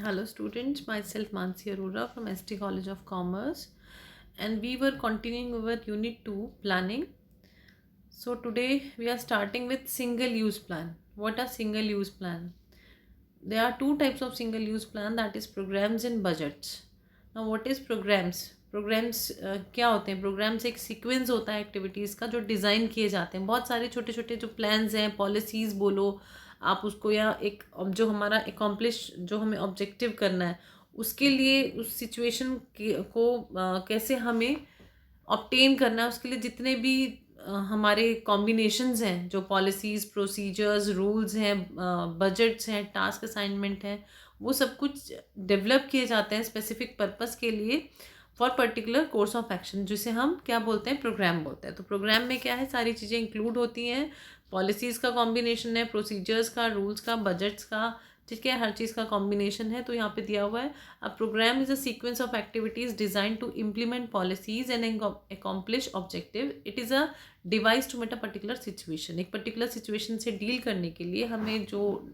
Hello students, myself Mansi Arora from ST College of Commerce, and we were continuing our Unit 2 planning. So today we are starting with single use plan. What are single use plan? There are two types of single use plan, that is programs and budgets. Now what is programs? Programs क्या होते हैं? Programs एक sequence होता है activities का जो design किए जाते हैं. बहुत सारे छोटे छोटे जो प्लान्स हैं, पॉलिसीज़ बोलो आप उसको, या एक जो हमारा एकम्प्लिश जो हमें ऑब्जेक्टिव करना है उसके लिए उस सिचुएशन को कैसे हमें ऑब्टेन करना है, उसके लिए जितने भी हमारे कॉम्बिनेशंस हैं, जो पॉलिसीज़, प्रोसीजर्स, रूल्स हैं, बजट्स हैं, टास्क असाइनमेंट हैं, वो सब कुछ डेवलप किए जाते हैं स्पेसिफिक पर्पस के लिए for particular course of action, जिसे हम क्या बोलते हैं, प्रोग्राम बोलते हैं. तो प्रोग्राम में क्या है, सारी चीज़ें इंक्लूड होती हैं. पॉलिसीज़ का कॉम्बिनेशन है, प्रोसीजर्स का, रूल्स का, बजट्स का, ठीक है, हर चीज़ का कॉम्बिनेशन है. तो यहाँ पे दिया हुआ है, a programme is a sequence of activities design to implement policies and accomplish objective. It is a device to meet a particular situation. एक पर्टिकुलर सिचुएशन से डील करने के लिए हमें जो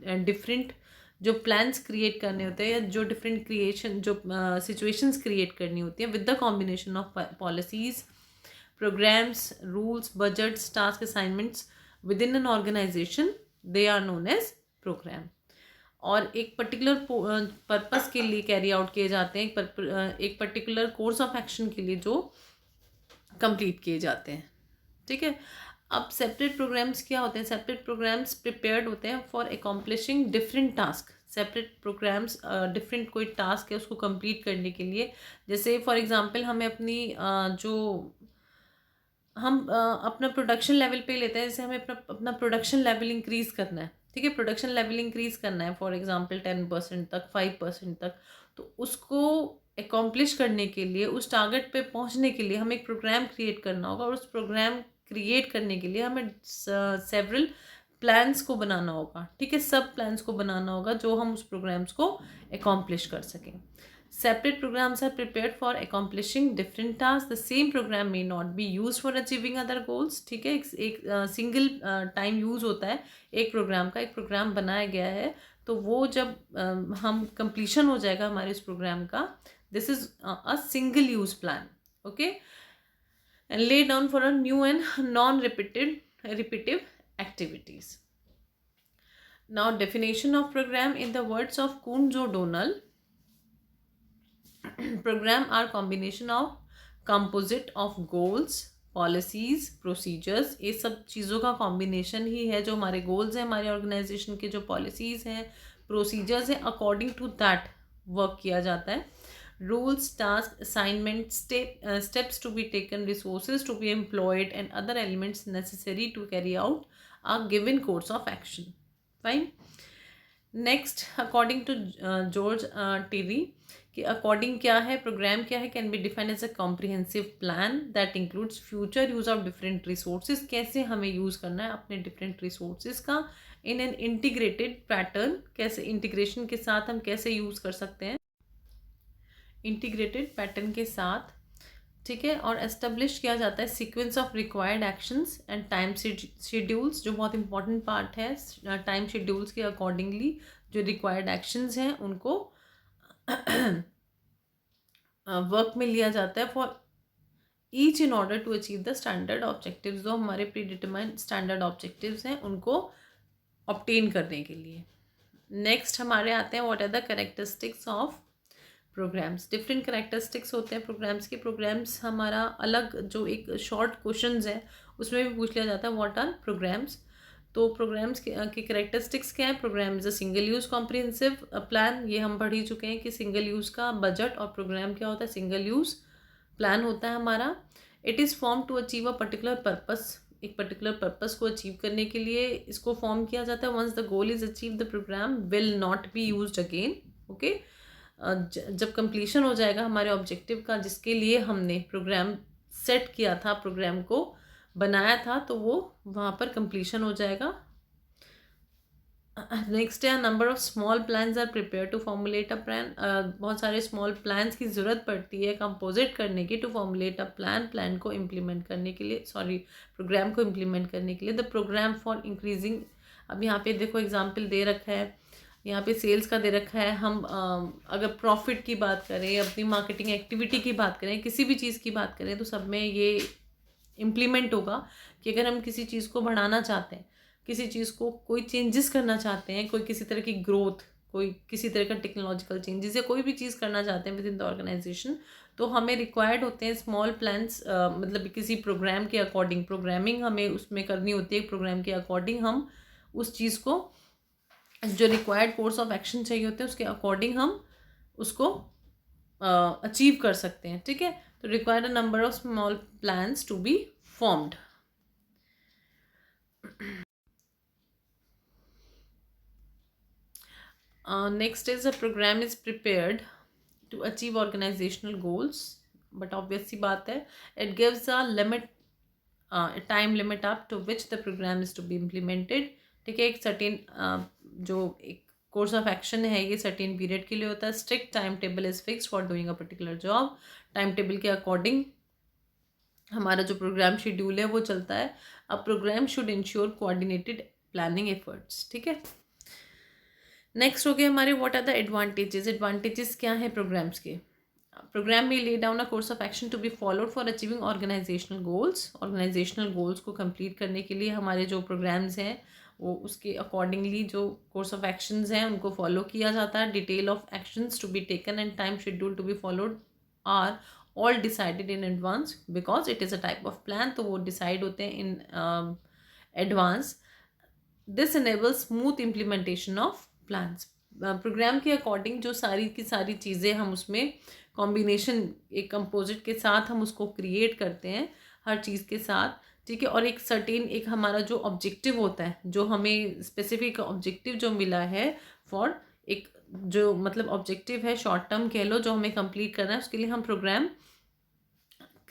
डिफरेंट जो प्लान्स क्रिएट करने होते हैं, या जो डिफरेंट क्रिएशन जो सिचुएशंस क्रिएट करनी होती हैं with the combination of policies, programs, rules, budgets, task assignments within an organization, they are known as program. और एक पर्टिकुलर पर्पस के लिए कैरी आउट किए जाते हैं, एक पर्टिकुलर कोर्स ऑफ एक्शन के लिए जो कंप्लीट किए जाते हैं. ठीक है. अब सेपरेट प्रोग्राम्स क्या होते हैं? सेपरेट प्रोग्राम्स प्रिपेयर्ड होते हैं for accomplishing different task. Separate programmes different कोई टास्क है उसको कंप्लीट करने के लिए. जैसे फॉर एग्जांपल हमें अपनी जो हम अपना प्रोडक्शन लेवल पे लेते हैं, जैसे हमें अपना अपना प्रोडक्शन लेवल इंक्रीज़ करना है. ठीक है, प्रोडक्शन लेवल इंक्रीज़ करना है फॉर एग्जांपल 10% तक, 5% तक. तो उसको एकॉम्प्लिश करने के लिए, उस टारगेट पे पहुंचने के लिए हमें एक प्रोग्राम क्रिएट करना होगा, और उस प्रोग्राम क्रिएट करने के लिए हमें सेवरल प्लान्स को बनाना होगा. ठीक है, सब प्लान्स को बनाना होगा जो हम उस प्रोग्राम्स को एकॉम्प्लिश कर सकें. Separate programs are prepared for accomplishing different tasks. The same program may not be used for achieving other goals. ठीक है, एक सिंगल टाइम यूज़ होता है एक प्रोग्राम का. एक प्रोग्राम बनाया गया है तो वो जब हम कंप्लीशन हो जाएगा हमारे इस प्रोग्राम का, this is a single use plan. Okay, and lay down for a new and non-repetitive activities. Now definition of program in the words of Kunz O'Donnell. Program are combination of composite of goals, policies, procedures. ये सब चीज़ों का combination ही है. जो हमारे goals हैं, हमारे organisation के जो पॉलिसीज़ हैं, प्रोसीजर्स हैं, अकॉर्डिंग टू दैट वर्क किया जाता है. Rules, task, assignment, steps to be taken, resources to be employed and other elements necessary to carry out a given course of action. Fine. Next, according to George TV, कि according क्या है, programme क्या है, can be defined as a comprehensive plan that includes future use of different resources. कैसे हमें use करना है अपने डिफरेंट रिसोर्सेज का इन एन इंटीग्रेटेड पैटर्न. कैसे इंटीग्रेशन के साथ हम कैसे यूज़ कर सकते हैं, इंटीग्रेटेड पैटर्न के साथ. ठीक है, और एस्टेब्लिश किया जाता है sequence of required actions and time schedules, जो बहुत इंपॉर्टेंट पार्ट है. टाइम शेड्यूल्स के अकॉर्डिंगली जो रिक्वायर्ड एक्शंस हैं उनको वर्क में लिया जाता है for each in order to achieve the standard objectives. जो हमारे प्री डिटरमाइंड स्टैंडर्ड ऑब्जेक्टिव्स हैं उनको ऑब्टेन करने के लिए. नेक्स्ट हमारे आते हैं, what are the characteristics of programmes. Different characteristics होते हैं प्रोग्राम्स के. प्रोग्राम्स हमारा अलग जो एक शॉर्ट क्वेश्चंस है उसमें भी पूछ लिया जाता है, व्हाट आर प्रोग्राम्स. तो प्रोग्राम्स की कैरेक्टरिस्टिक्स क्या है? Programme is a single use comprehensive plan. ये हम पढ़ ही चुके हैं कि सिंगल यूज का बजट और प्रोग्राम क्या होता है, सिंगल यूज प्लान होता है हमारा. It is form to achieve a particular purpose. एक पर्टिकुलर पर्पस को अचीव करने के लिए इसको फॉर्म किया जाता है. Once the goal is achieve the programme will not be used again. Okay, जब कंप्लीशन हो जाएगा हमारे ऑब्जेक्टिव का जिसके लिए हमने प्रोग्राम सेट किया था, प्रोग्राम को बनाया था, तो वो वहाँ पर कंप्लीशन हो जाएगा. नेक्स्ट है, number of small plans are prepare to formulate a plan. बहुत सारे स्मॉल प्लान्स की ज़रूरत पड़ती है कंपोजिट करने की, to formulate a plan, plan को इम्प्लीमेंट करने के लिए, सॉरी प्रोग्राम को इम्प्लीमेंट करने के लिए. द प्रोग्राम फॉर इंक्रीजिंग, अब यहाँ पे देखो एग्जाम्पल दे रखा है, यहाँ पे सेल्स का दे रखा है। हम अगर प्रॉफिट की बात करें, अपनी मार्केटिंग एक्टिविटी की बात करें, किसी भी चीज़ की बात करें, तो सब में ये इम्प्लीमेंट होगा कि अगर हम किसी चीज़ को बढ़ाना चाहते हैं, किसी चीज़ को कोई चेंजेस करना चाहते हैं, कोई किसी तरह की ग्रोथ, कोई किसी तरह का टेक्नोलॉजिकल चेंजेस या कोई भी चीज़ करना चाहते हैं विद इन द ऑर्गेनाइजेशन, तो हमें रिक्वायर्ड होते हैं स्मॉल प्लान्स, मतलब किसी प्रोग्राम के अकॉर्डिंग प्रोग्रामिंग हमें उसमें करनी होती है। प्रोग्राम के अकॉर्डिंग हम उस चीज़ को, जो रिक्वायर्ड कोर्स ऑफ एक्शन चाहिए होते हैं, उसके अकॉर्डिंग हम उसको अचीव कर सकते हैं। ठीक है, तो required a number of small plans to be formed. Next is a program is prepared to achieve organizational goals, but obviously बात है, it gives a limit, a time limit up to which the program is to be implemented। ठीक है, एक certain जो एक course of action है ये certain period के लिए होता है। Strict time table is fixed for doing a particular job. Time table के अकॉर्डिंग हमारा जो प्रोग्राम शेड्यूल है वो चलता है। A programme should ensure coordinated planning efforts. ठीक है, नेक्स्ट हो गए हमारे what are the advantages. Advantages क्या है प्रोग्राम्स के? प्रोग्राम में lay down a course of action to be followed for achieving organisational goals. Organisational goals को कंप्लीट करने के लिए हमारे जो प्रोग्राम्स हैं वो उसके अकॉर्डिंगली जो कोर्स ऑफ एक्शंस हैं उनको फॉलो किया जाता है। Detail of actions to be taken and time schedule to be followed are all decided in advance because it is a type of plan. तो वो डिसाइड होते हैं in advance. This enable smooth implementation of plans. Programme के according जो सारी की सारी चीज़ें हम उसमें कॉम्बिनेशन एक कंपोजिट के साथ हम उसको क्रिएट करते हैं हर चीज़ के साथ। ठीक है, और एक सर्टेन एक हमारा जो ऑब्जेक्टिव होता है, जो हमें स्पेसिफिक ऑब्जेक्टिव जो मिला है फॉर एक जो मतलब ऑब्जेक्टिव है शॉर्ट टर्म कह लो, जो हमें कंप्लीट करना है, उसके लिए हम प्रोग्राम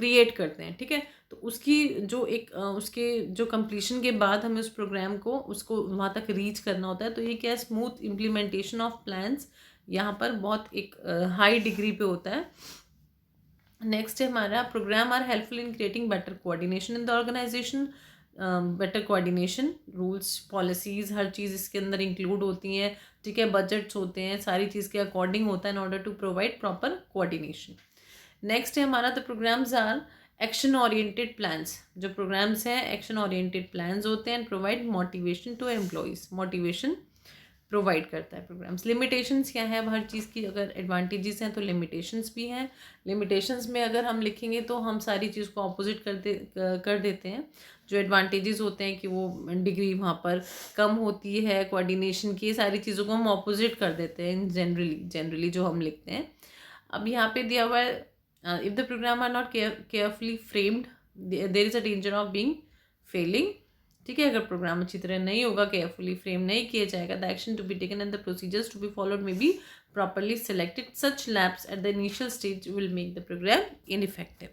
क्रिएट करते हैं। ठीक है, तो उसकी जो एक उसके जो कंप्लीशन के बाद हमें उस प्रोग्राम को उसको वहाँ तक रीच करना होता है। तो ये क्या है, स्मूथ इम्प्लीमेंटेशन ऑफ प्लान्स यहाँ पर बहुत एक हाई डिग्री पे होता है। नेक्स्ट है हमारा programme are helpful in creating better coordination in the organisation. Better coordination, rules policies हर चीज़ इसके अंदर इंक्लूड होती हैं। ठीक है, बजट्स होते हैं, सारी चीज़ के अकॉर्डिंग होता है in order to provide proper coordination. Next है हमारा the programmes are action oriented plans. जो प्रोग्राम्स हैं एक्शन ओरिएंटेड प्लान्स होते हैं and provide motivation to employees. Motivation provide करता है प्रोग्राम्स। लिमिटेशंस क्या है? अब हर चीज़ की अगर एडवांटेजेस हैं तो लिमिटेशंस भी हैं। लिमिटेशंस में अगर हम लिखेंगे तो हम सारी चीज़ को ऑपोजिट कर देते हैं। जो एडवांटेजेस होते हैं कि वो डिग्री वहाँ पर कम होती है कोऑर्डिनेशन की, सारी चीज़ों को हम ऑपोजिट कर देते हैं जनरली जो हम लिखते हैं। अब यहाँ पे दिया हुआ है if the programme are not carefully framed there is a danger of being failing. ठीक है, अगर प्रोग्राम अच्छी तरह नहीं होगा, केयरफुली फ्रेम नहीं किया जाएगा, the action to be taken and the procedures to be followed may be properly selected, such lapse at the initial stage will make the programme ineffective.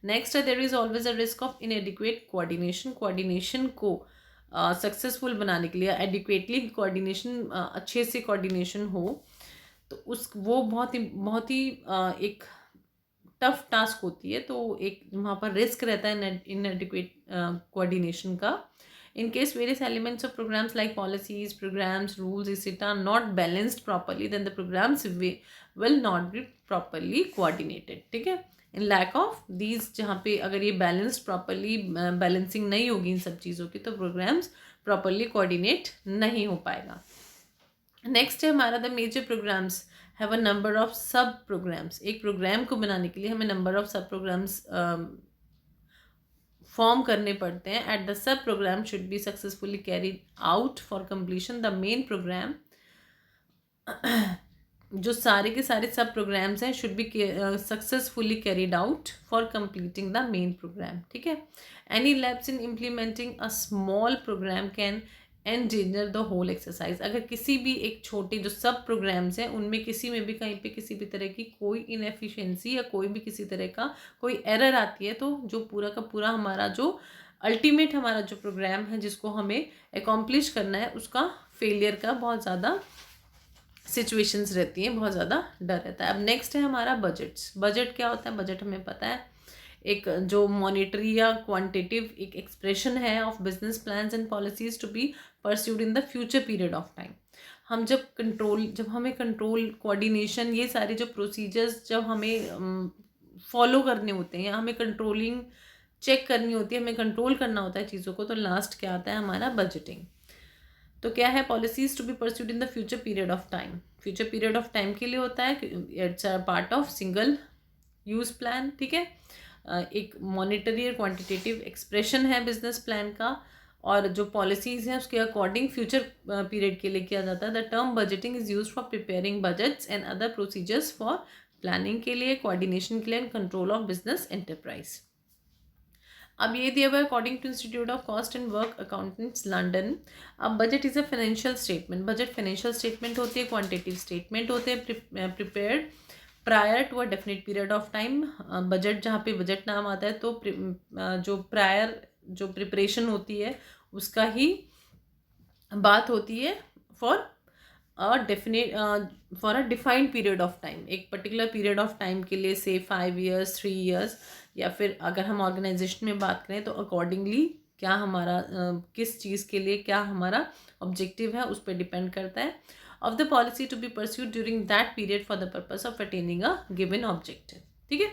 Next है there is always a risk of inadequate coordination. Coordination को successful बनाने के लिए adequately coordination, अच्छे से coordination हो तो उस वो बहुत ही एक टफ टास्क होती है। तो एक वहाँ पर रिस्क रहता है इनएडिक्वेट कोऑर्डिनेशन का। In case various elements of programs like policies, programs, rules, etc. are not balanced properly, then the programs will not be properly coordinated. ठीक है, in lack of these, जहाँ पे अगर ये balanced properly balancing नहीं होगी इन सब चीज़ों की तो programs properly coordinate नहीं हो पाएगा। नेक्स्ट है हमारा the major programmes have a number of sub programmes. एक प्रोग्राम को बनाने के लिए हमें number of sub programmes form करने पड़ते हैं। At the sub programme should be successfully carried out for completion the main programme. जो सारे के सारे सब प्रोग्राम्स हैं should be successfully carried out for completing the main programme. ठीक है, any lapse in implementing a small programme can endanger the whole exercise. अगर किसी भी एक छोटे जो सब प्रोग्राम्स हैं उनमें किसी में भी कहीं पे किसी भी तरह की कोई इनएफिशिएंसी या कोई भी किसी तरह का कोई एरर आती है तो जो पूरा का पूरा हमारा जो अल्टीमेट हमारा जो प्रोग्राम है जिसको हमें एकॉम्प्लिश करना है उसका फेलियर का बहुत ज़्यादा सिचुएशंस रहती हैं, बहुत ज़्यादा डर रहता है। अब नेक्स्ट है हमारा बजट्स। बजट क्या होता है? बजट हमें पता है एक जो मॉनिटरी या क्वांटिटिव एक एक्सप्रेशन है of business plans and policies to be pursued in the future period of time. हम जब हमें कंट्रोल, कोऑर्डिनेशन, ये सारे जो प्रोसीजर्स जब हमें फॉलो करने होते हैं या हमें कंट्रोलिंग चेक करनी होती है, हमें कंट्रोल करना होता है चीज़ों को, तो लास्ट क्या आता है हमारा बजटिंग। तो क्या है, policies to be pursued in the future period of time. Future period of time के लिए होता है, it's a part of single use plan, ठीक है। एक मॉनिटरी और क्वांटिटेटिव एक्सप्रेशन है बिजनेस प्लान का, और जो पॉलिसीज हैं उसके अकॉर्डिंग फ्यूचर पीरियड के लिए किया जाता है। The term budgeting is use for preparing budgets and other procedures for planning के लिए, कोऑर्डिनेशन के लिए and control of business enterprise. अब ये दिया हुआ है according to Institute of Cost and Work Accountants London. अब budget is a financial statement. Budget financial statement होती है, क्वांटिटेटिव स्टेटमेंट होते हैं prepared prior to a definite period of time. Budget, जहाँ पे बजट नाम आता है तो जो प्रायर जो प्रिपरेशन होती है उसका ही बात होती है for for a defined period of time, एक पर्टिकुलर पीरियड ऑफ टाइम के लिए, से 5 years 3 years, या फिर अगर हम ऑर्गेनाइजेशन में बात करें तो अकॉर्डिंगली क्या हमारा किस चीज़ के लिए क्या हमारा ऑब्जेक्टिव है उस पर डिपेंड करता है। Of the policy to be pursued during that period for the purpose of attaining a given objective, ठीक है।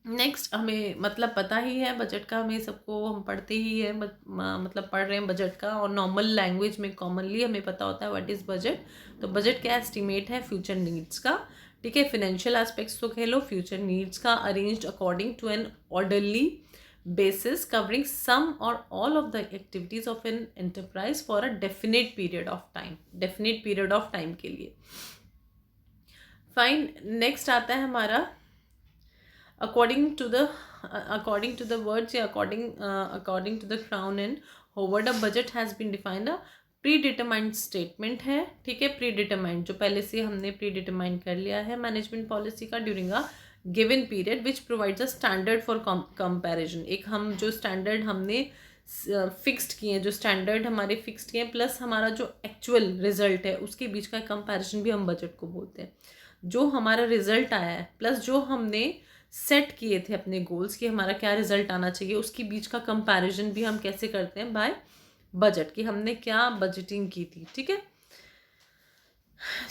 नेक्स्ट, हमें मतलब पता ही है बजट का, हमें सबको हम पढ़ते ही है, मतलब पढ़ रहे हैं बजट का, और नॉर्मल लैंग्वेज में कॉमनली हमें पता होता है व्हाट इज़ बजट। तो बजट क्या एस्टिमेट है फ्यूचर नीड्स का, ठीक है। फिनेंशियल एस्पेक्ट्स तो कह लो, फ्यूचर नीड्स का, arranged according to an orderly basis covering some or all of the activities of an enterprise for a definite period of time, definite period of time के लिए। Fine, next आता है हमारा according to the words या according to the Crown and Howard, a budget has been defined a predetermined statement है, ठीक है। predetermined जो पहले से हमने predetermined कर लिया है मैनेजमेंट पॉलिसी का, during a given period which provides a standard for comparison. एक हम जो स्टैंडर्ड हमने फिक्स्ड किए हैं, जो स्टैंडर्ड हमारे फिक्स्ड किए हैं, प्लस हमारा जो एक्चुअल रिजल्ट है उसके बीच का कंपैरिजन भी हम बजट को बोलते हैं। जो हमारा रिजल्ट आया है प्लस जो हमने सेट किए थे अपने गोल्स कि हमारा क्या रिजल्ट आना चाहिए, उसके बीच का कंपैरिजन भी हम कैसे करते हैं, बाय बजट, कि हमने क्या बजटिंग की थी, ठीक है।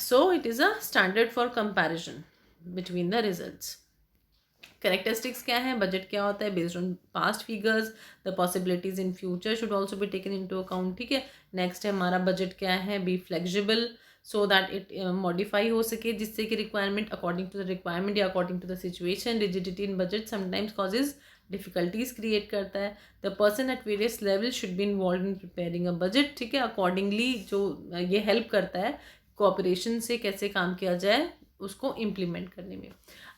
So it is a standard for comparison between the results. Characteristics क्या है, बजट क्या होता है, based on past figures, the possibilities in future should also be taken into account, ठीक है। नेक्स्ट है हमारा बजट क्या है, be flexible so that it modify हो सके, जिससे कि requirement according to the requirement या according to the situation. Rigidity in budget sometimes causes difficulties create करता है। The person at various level should be involve in preparing a budget, ठीक है। Accordingly जो ये हेल्प करता है कोऑपरेशन से कैसे काम किया जाए उसको इम्प्लीमेंट करने में।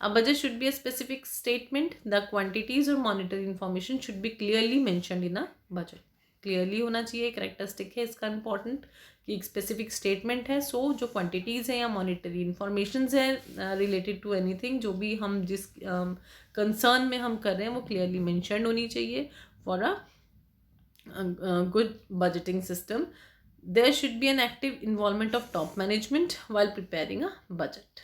A budget should be a specific statement. The quantities or monetary information should be clearly mentioned in a budget. Clearly होना चाहिए, करेक्टरिस्टिक है इसका इम्पॉर्टेंट, कि एक स्पेसिफिक स्टेटमेंट है। सो जो क्वांटिटीज़ हैं या मॉनिटरी इन्फॉर्मेशन है रिलेटेड टू एनीथिंग, जो भी हम जिस कंसर्न में हम कर रहे हैं वो क्लियरली मेंशन होनी चाहिए for a good budgeting system. There should be an active involvement of top management while preparing a budget.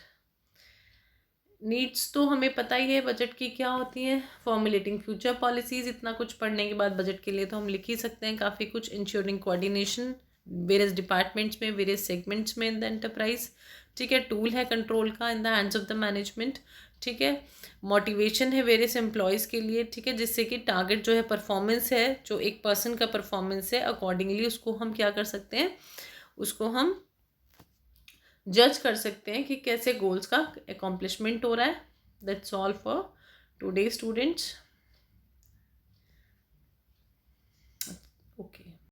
Needs तो हमें पता ही है बजट की क्या होती है, फॉर्मुलेटिंग फ्यूचर पॉलिसीज। इतना कुछ पढ़ने के बाद बजट के लिए तो हम लिख ही सकते हैं काफ़ी कुछ। इंश्योरिंग कोऑर्डिनेशन वेरियस डिपार्टमेंट्स में, वेरियस सेगमेंट्स में इन द एंटरप्राइज, ठीक है। टूल है कंट्रोल का in the hands of the management, ठीक है। मोटिवेशन है वेरियस एम्प्लॉयज़ के लिए, ठीक है, जिससे कि टारगेट जो है परफॉर्मेंस है, जो एक पर्सन का परफॉर्मेंस है, अकॉर्डिंगली उसको हम क्या कर सकते हैं, उसको हम जज कर सकते हैं कि कैसे गोल्स का अकॉम्प्लिशमेंट हो रहा है। That's all for today students. Okay.